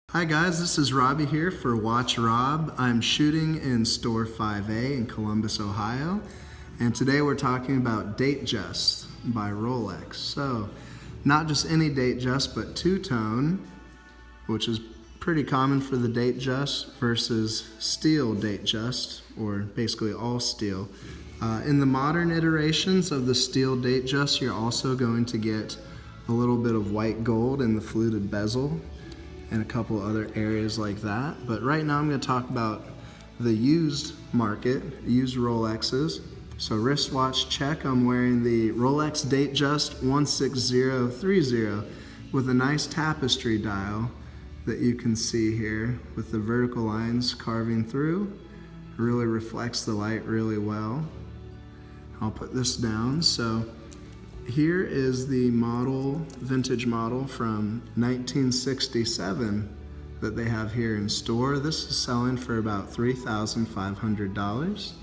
Hi guys, this is Robbie here for Watch Rob. I'm shooting in store 5A in Columbus, Ohio, and today we're talking about DateJust by Rolex. So, not just any DateJust, but two-tone, which is pretty common for the DateJust, versus steel DateJust, or basically all steel. In the modern iterations of the steel DateJust, you're also going to get a little bit of white gold in the fluted bezel and a couple other areas like that. But right now I'm going to talk about the used market, used Rolexes. So wristwatch check, I'm wearing the Rolex DateJust 16030 with a nice tapestry dial that you can see here with the vertical lines carving through. It really reflects the light really well. I'll put this down. So here is the model, vintage model from 1967 that they have here in store. This is selling for about $3,500.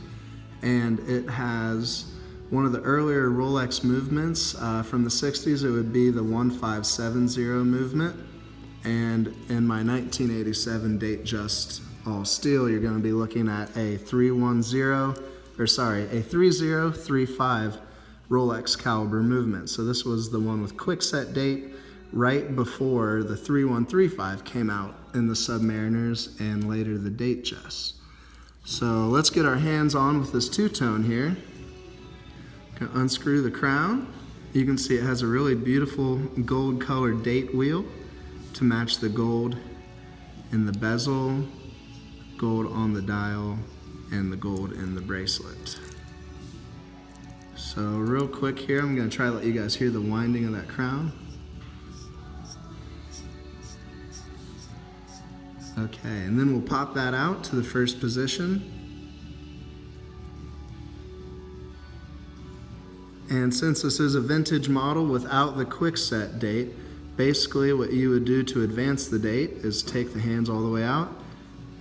And it has one of the earlier Rolex movements from the 60s. It would be the 1570 movement. And in my 1987 DateJust all steel, you're going to be looking at a 3035 Rolex caliber movement. So this was the one with quick set date right before the 3135 came out in the Submariners and later the DateJust. So let's get our hands on with this two-tone here. Gonna unscrew the crown. You can see it has a really beautiful gold colored date wheel to match the gold in the bezel, gold on the dial, and the gold in the bracelet. So real quick here, I'm going to try to let you guys hear the winding of that crown. Okay, and then we'll pop that out to the first position. And since this is a vintage model without the quick set date, basically what you would do to advance the date is take the hands all the way out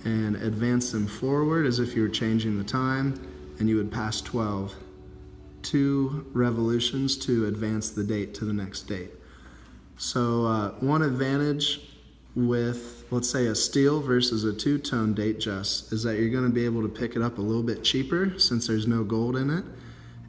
and advance them forward as if you were changing the time, and you would pass 12. 2 revolutions to advance the date to the next date. So one advantage with, let's say, a steel versus a two-tone DateJust is that you're going to be able to pick it up a little bit cheaper since there's no gold in it.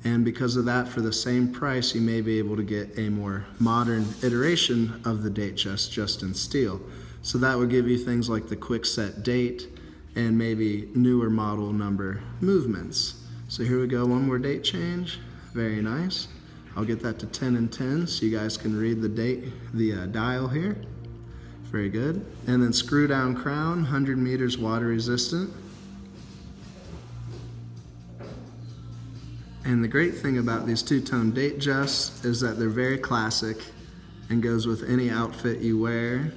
And because of that, for the same price, you may be able to get a more modern iteration of the DateJust just in steel. So that would give you things like the quick set date and maybe newer model number movements. So here we go, one more date change. Very nice. I'll get that to 10 and 10 so you guys can read the date, the dial here. Very good. And then screw down crown, 100 meters water resistant. And the great thing about these two-tone DateJusts is that they're very classic and goes with any outfit you wear.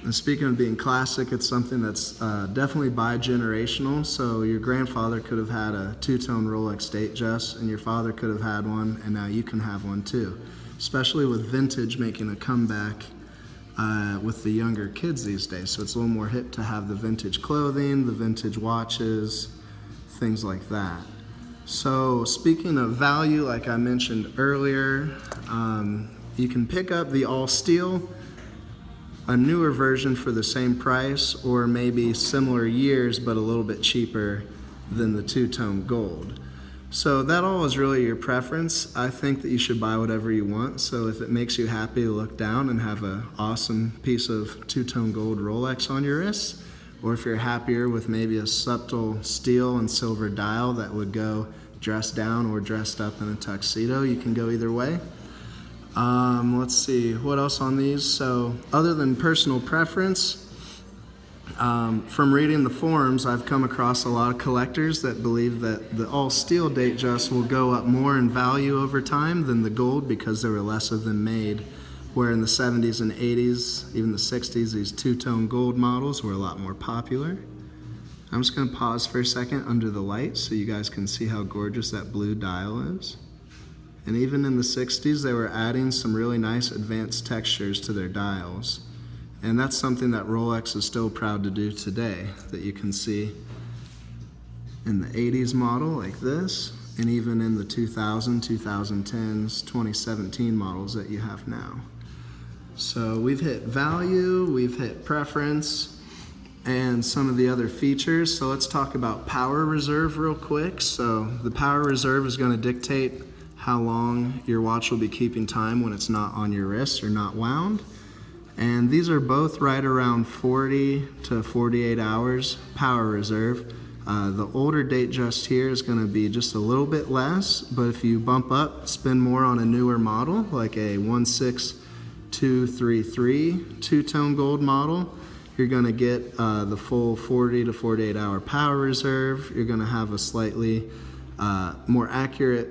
And speaking of being classic, it's something that's definitely bi-generational. So your grandfather could have had a two-tone Rolex DateJust, and your father could have had one, and now you can have one too. Especially with vintage making a comeback with the younger kids these days. So it's a little more hip to have the vintage clothing, the vintage watches, things like that. So speaking of value, like I mentioned earlier, you can pick up the all steel, a newer version for the same price, or maybe similar years but a little bit cheaper than the two-tone gold. So that all is really your preference. I think that you should buy whatever you want. So if it makes you happy to look down and have an awesome piece of two-tone gold Rolex on your wrist, or if you're happier with maybe a subtle steel and silver dial that would go dressed down or dressed up in a tuxedo, you can go either way. Let's see, what else on these? So other than personal preference, from reading the forums, I've come across a lot of collectors that believe that the all steel DateJust will go up more in value over time than the gold because there were less of them made, where in the 70s and 80s, even the 60s, these two-tone gold models were a lot more popular. I'm just going to pause for a second under the light so you guys can see how gorgeous that blue dial is. And even in the 60s, they were adding some really nice advanced textures to their dials. And that's something that Rolex is still proud to do today, that you can see in the 80s model like this, and even in the 2000, 2010s, 2017 models that you have now. So we've hit value, we've hit preference, and some of the other features. So let's talk about power reserve real quick. So the power reserve is going to dictate how long your watch will be keeping time when it's not on your wrist or not wound. And these are both right around 40 to 48 hours power reserve. The older DateJust here is going to be just a little bit less, but if you bump up, spend more on a newer model like a 16233 two-tone gold model, you're going to get the full 40 to 48 hour power reserve. You're going to have a slightly more accurate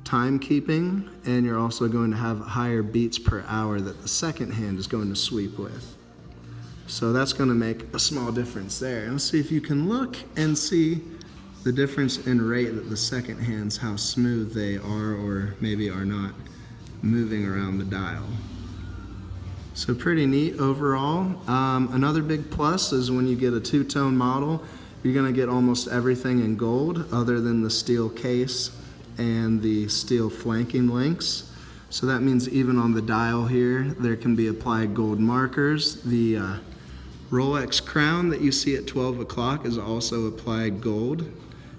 timekeeping, and you're also going to have higher beats per hour that the second hand is going to sweep with. So that's going to make a small difference there. Let's see if you can look and see the difference in rate that the second hands, how smooth they are or maybe are not moving around the dial. So pretty neat overall. Another big plus is when you get a two-tone model, you're going to get almost everything in gold other than the steel case and the steel flanking links. So that means even on the dial here, there can be applied gold markers. The Rolex crown that you see at 12 o'clock is also applied gold.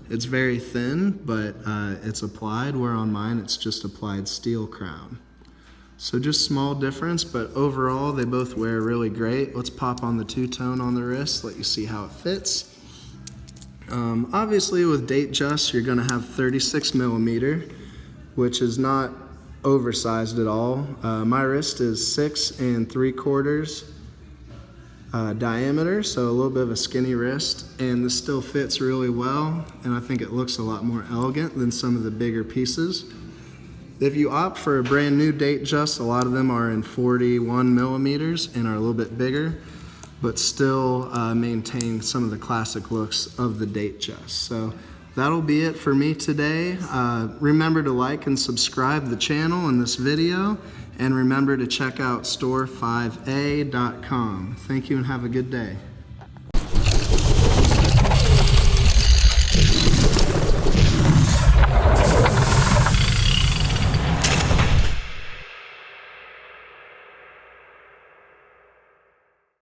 It's very thin, but it's applied, where on mine it's just applied steel crown. So just small difference, but overall they both wear really great. Let's pop on the two-tone on the wrist, let you see how it fits. Obviously with DateJust, you're gonna have 36 millimeter, which is not oversized at all. My wrist is 6 3/4 diameter, so a little bit of a skinny wrist, and this still fits really well, and I think it looks a lot more elegant than some of the bigger pieces. If you opt for a brand new DateJust, a lot of them are in 41 millimeters and are a little bit bigger, but still maintain some of the classic looks of the DateJust. So that'll be it for me today. Remember to like and subscribe the channel in this video, and remember to check out store5a.com. Thank you and have a good day.